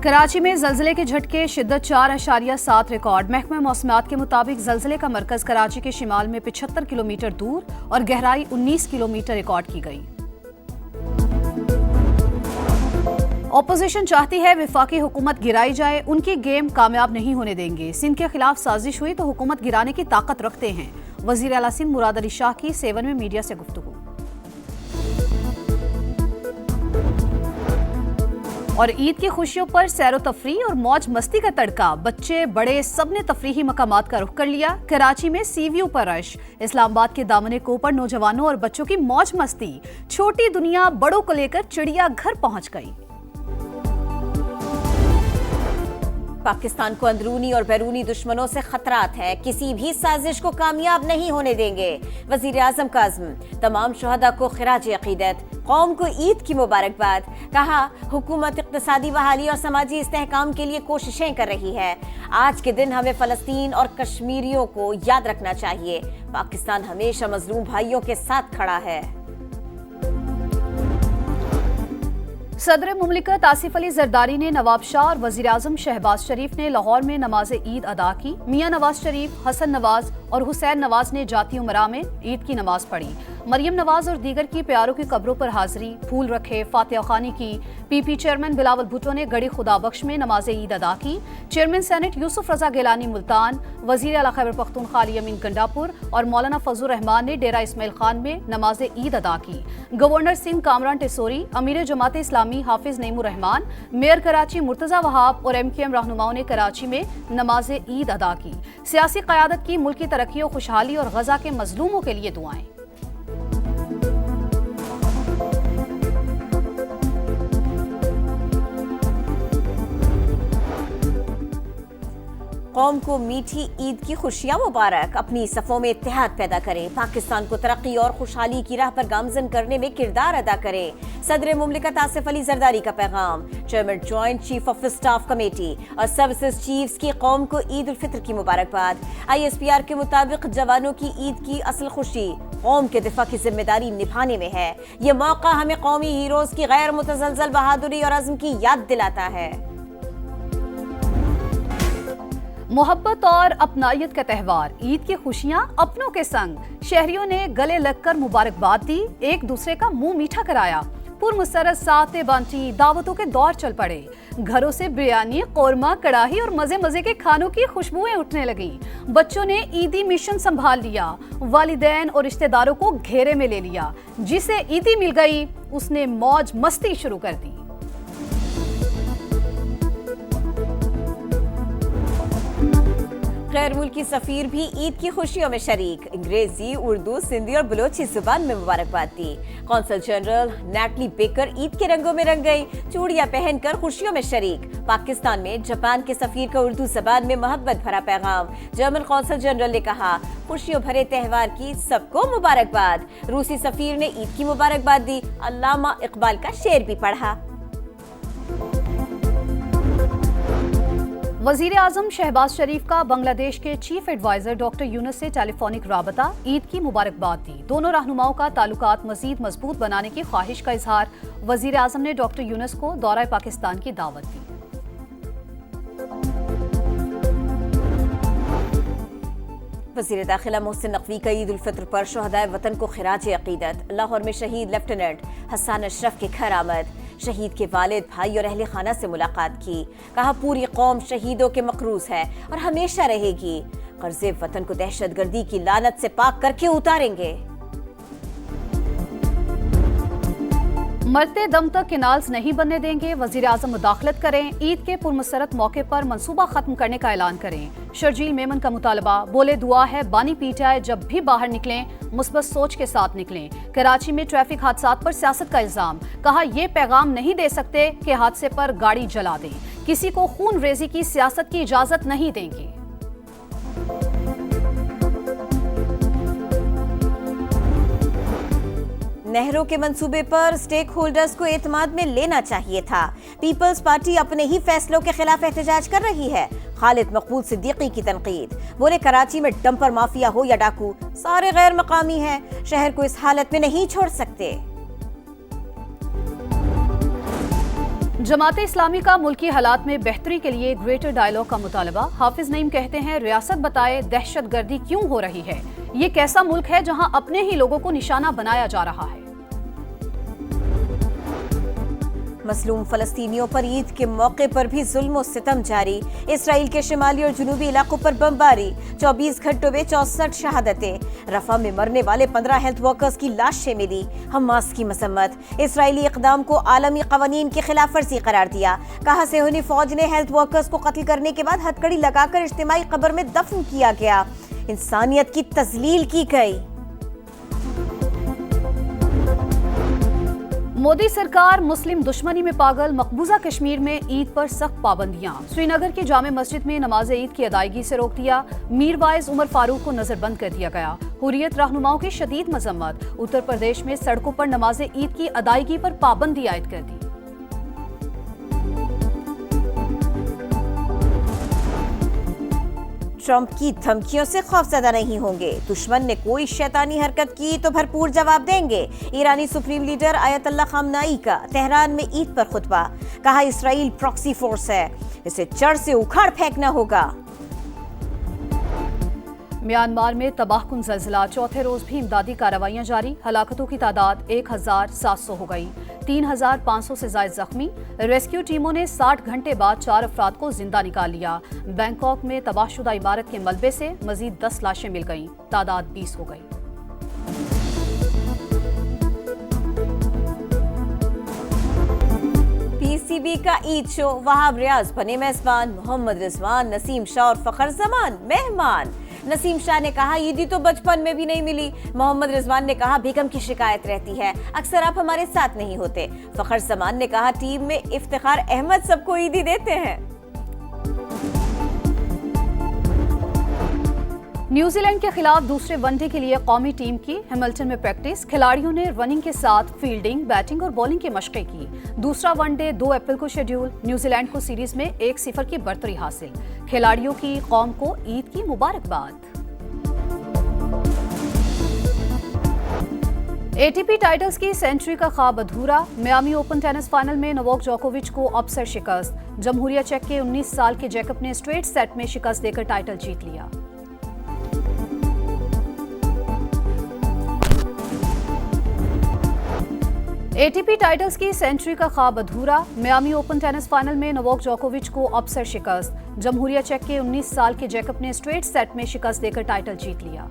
कराची में जल्जले के झटके, शिद्दत 4.7 रिकॉर्ड। महकमा मौसमियात के मुताबिक जल्जले का मरकज कराची के शिमाल में 75 किलोमीटर दूर और गहराई 19 किलोमीटर रिकॉर्ड की गई। ऑपोजिशन चाहती है वफाकी हुकूमत गिराई जाए, उनकी गेम कामयाब नहीं होने देंगे। सिंध के खिलाफ साजिश हुई तो हुकूमत गिराने की ताकत रखते हैं। वजीर आला सिंध मुराद अली शाह की 7 में मीडिया से गुफ्तगू। और ईद की खुशियों पर सैरो तफरी और मौज मस्ती का तड़का, बच्चे बड़े सबने तफरीही मकामात का रुख कर लिया। कराची में सीव्यू पर रश, इस्लामाबाद के दामने को पर नौजवानों और बच्चों की मौज मस्ती। छोटी दुनिया बड़ों को लेकर चिड़िया घर पहुंच गई। पाकिस्तान को अंदरूनी और बैरूनी दुश्मनों से खतरात है, किसी भी साजिश को कामयाब नहीं होने देंगे। वजीर आजम का अज़्म, तमाम शुहदा को खिराज अकीदत, कौम को ईद की मुबारकबाद। कहा, हुकूमत इक़्तिसादी बहाली और समाजी इस्तेहकाम के लिए कोशिशें कर रही है। आज के दिन हमें फ़लस्तीन और कश्मीरियों को याद रखना चाहिए। पाकिस्तान हमेशा मजलूम भाइयों के साथ खड़ा है। सदर मुमलिकत आसिफ अली जरदारी ने नवाब शाह और वजीर आजम शहबाज शरीफ ने लाहौर में नमाज ईद अदा की। मियां नवाज शरीफ, हसन नवाज और हुसैन नवाज ने जाती उमरा में ईद की नमाज पढ़ी। मरियम नवाज और दीगर की प्यारों की कब्रों पर हाजिरी, फूल रखे, फातिहा खानी की। पीपी चेयरमैन बिलावल भुट्टो ने गड़ी खुदा बख्श में नमाज ईद अदा की। चेयरमैन सेनेट यूसुफ रजा गिलानी मुल्तान, वजीर आला खैबर पख्तूनख्वा अली अमीन गंडापुर और मौलाना फजलुर रहमान ने डेरा इस्माइल खान में नमाज ईद अदा की। गवर्नर सिंध कामरान टेसोरी, अमीर जमात इस्लामी हाफिज नईमुर रहमान, मेयर कराची मुर्तजा वहाब और MKM रहनुमाओं ने कराची में नमाज ईद अदा की। सियासी क़यादत की मुल्क की तरक्की और खुशहाली और गजा के मजलूमों के लिए दुआएं। कौम को मीठी ईद की खुशियां मुबारक। अपनी सफ़ों में इत्तेहाद पैदा करें। पाकिस्तान को तरक्की और खुशहाली की राह पर गामजन करने में किरदार अदा करें। सदर मुमलिकत आसिफ अली जरदारी का पैगाम। Chairman joint chief of staff committee और सर्विसेज चीफ्स की कौम को ईद उल फित्र की मुबारकबाद। ISPR के मुताबिक जवानों की ईद की असल खुशी कौम के दिफा की जिम्मेदारी निभाने में है। ये मौका हमें कौमी हीरोज की गैर मुतज़लज़ल बहादुरी और अज़्म की याद दिलाता है। मोहब्बत और अपनायत का त्यौहार, ईद की खुशियां अपनों के संग। शहरियों ने गले लगकर मुबारकबाद दी, एक दूसरे का मुंह मीठा कराया। पुरमसरत साते बांटी, दावतों के दौर चल पड़े। घरों से बिरयानी, कौरमा, कड़ाही और मजे मजे के खानों की खुशबुएं उठने लगी। बच्चों ने ईदी मिशन संभाल लिया। वालिदैन और रिश्तेदारों को घेरे में ले लिया। जिसे ईदी मिल गई उसने मौज मस्ती शुरू कर दी। गैर मुल्की सफीर भी ईद की खुशियों में शरीक। अंग्रेजी, उर्दू, सिंधी और बलोची जुबान में मुबारकबाद दी। Consul general Natalie Baker Eid के रंगों में रंग गई, चूड़ियां पहनकर खुशियों में शरीक। पाकिस्तान में जापान के सफीर का उर्दू जबान में मोहब्बत भरा पैगाम। जर्मन कौंसल जनरल ने कहा, खुशियों भरे त्यौहार की सबको मुबारकबाद। रूसी सफीर ने ईद की मुबारकबाद दी। अल्लामा इकबाल का शेर भी पढ़ा। वजीर आजम शहबाज शरीफ का बांग्लादेश के चीफ एडवाइजर डॉक्टर यूनुस से टेलीफोनिक राबता, ईद की मुबारकबाद दी। दोनों रहनुमाओं का ताल्लुकात मजीद मजबूत बनाने की ख्वाहिश का इजहार। वजीर आजम ने डॉक्टर यूनुस को दौरा पाकिस्तान की दावत दी। वज़ीर दाखिला मोहसिन नकवी का ईद उल फित्र पर शुहदाए वतन को खिराज अकीदत। लाहौर में शहीद लेफ्टिनेंट हसन अशरफ के घर आमद। शहीद के वालिद, भाई और अहले खाना से मुलाकात की। कहा, पूरी कौम शहीदों के मकरूज है और हमेशा रहेगी। कर्ज़े वतन को दहशतगर्दी की लानत से पाक करके उतारेंगे। मरते दम तक कैनाल्स नहीं बनने देंगे। वजीर आजम मुदाखलत करें। ईद के पुरमसरत मौके पर मंसूबा खत्म करने का ऐलान करें। शर्जील मेमन का मुतालबा, बोले दुआ है बानी पीटाए, जब भी बाहर निकलें मुस्बत सोच के साथ निकलें। कराची में ट्रैफिक हादसात पर सियासत का इल्जाम। कहा, ये पैगाम नहीं दे सकते कि हादसे पर गाड़ी जला दें। किसी को खून रेजी की सियासत की इजाजत नहीं देंगे। नहरों के मंसूबे पर स्टेक होल्डर्स को एतमाद में लेना चाहिए था। पीपल्स पार्टी अपने ही फैसलों के खिलाफ एहतजाज कर रही है। खालिद मकबूल सिद्दीकी की तनकीद। बोले, कराची में डंपर माफिया हो या डाकू, सारे गैर मकामी हैं। शहर को इस हालत में नहीं छोड़ सकते। जमात इस्लामी का मुल्की हालात में बेहतरी के लिए ग्रेटर डायलॉग का मुतालबा। हाफिज नईम कहते हैं, रियासत बताए दहशतगर्दी क्यों हो रही है। ये कैसा मुल्क है जहां अपने ही लोगों को निशाना बनाया जा रहा है। मजलूम फलस्तीनियों पर ईद के मौके पर भी जुल्म और सितम जारी। इसराइल के शिमाली और जुनूबी इलाकों पर बमबारी। 24 घंटों में 64 शहादतें। रफा में मरने वाले 15 हेल्थ वर्कर्स की लाशें मिली। हमास की मसम्मत। इसराइली इकदाम को आलमी कवानीन की खिलाफ वर्जी करार दिया। कहा सेहूनी फौज ने हेल्थ वर्कर्स को कत्ल करने के बाद हथकड़ी लगाकर इज्तिमाई कब्र में दफन किया गया। इंसानियत की तजलील की गई। मोदी सरकार मुस्लिम दुश्मनी में पागल। मकबूजा कश्मीर में ईद पर सख्त पाबंदियां। श्रीनगर की जामे मस्जिद में नमाज ईद की अदायगी से रोक दिया। मीरवाइज उमर फारूक को नजरबंद कर दिया गया। हुर्रियत रहनुमाओं की शदीद मजम्मत। उत्तर प्रदेश में सड़कों पर नमाज ईद की अदायगी पर पाबंदी आयद कर दी। ट्रंप की धमकियों से खौफजदा नहीं होंगे। दुश्मन ने कोई शैतानी हरकत की तो भरपूर जवाब देंगे। ईरानी सुप्रीम लीडर आयतुल्लाह खामनाई का तेहरान में ईद पर खुतबा। कहा इसराइल प्रॉक्सी फोर्स है, इसे जड़ से उखाड़ फेंकना होगा। म्यांमार में तबाहकुन ज़ल्ज़ला। चौथे रोज भी इमदादी कार्रवाइयां जारी। हलाकतों की तादाद 1700 हो गई। 3500 से ज्यादा जख्मी। रेस्क्यू टीमों ने 60 घंटे बाद 4 अफराद को जिंदा निकाल लिया। बैंकॉक में तबाहशुदा इमारत के मलबे से मजीद 10 लाशें मिल गईं। तादाद 20 हो गई। पीसीबी का ईद शो। वहाब रियाज बने मेजबान। मोहम्मद रिजवान, नसीम शाह और फखर जमान मेहमान। नसीम शाह ने कहा, ईदी तो बचपन में भी नहीं मिली। मोहम्मद रिजवान ने कहा, बेगम की शिकायत रहती है, अक्सर आप हमारे साथ नहीं होते। फखर जमान ने कहा, टीम में इफ्तिखार अहमद सबको ईदी देते हैं। न्यूजीलैंड के खिलाफ दूसरे वनडे के लिए कौमी टीम की हैमिल्टन में प्रैक्टिस। खिलाड़ियों ने रनिंग के साथ फील्डिंग, बैटिंग और बॉलिंग की मशकें की। दूसरा वनडे 2 अप्रैल को शेड्यूल। न्यूजीलैंड को सीरीज में 1-0 की बढ़तरी हासिल। खिलाड़ियों की कौम को ईद की मुबारकबाद। एटीपी टाइटल्स की सेंचुरी का ख्वाब अधूरा। मियामी ओपन टेनिस फाइनल में नोवाक जोकोविच को अपसेट शिकस्त। जमहूरिया चेक के 19 साल के जैकब ने स्ट्रेट सेट में शिकस्त देकर टाइटल जीत लिया। एटीपी टाइटल्स की सेंचुरी का ख्वाब अधूरा। मियामी ओपन टेनिस फाइनल में नोवाक जोकोविच को अपसेट शिकस्त। जमहूरिया चेक के 19 साल के जैकब ने स्ट्रेट सेट में शिकस्त देकर टाइटल जीत लिया।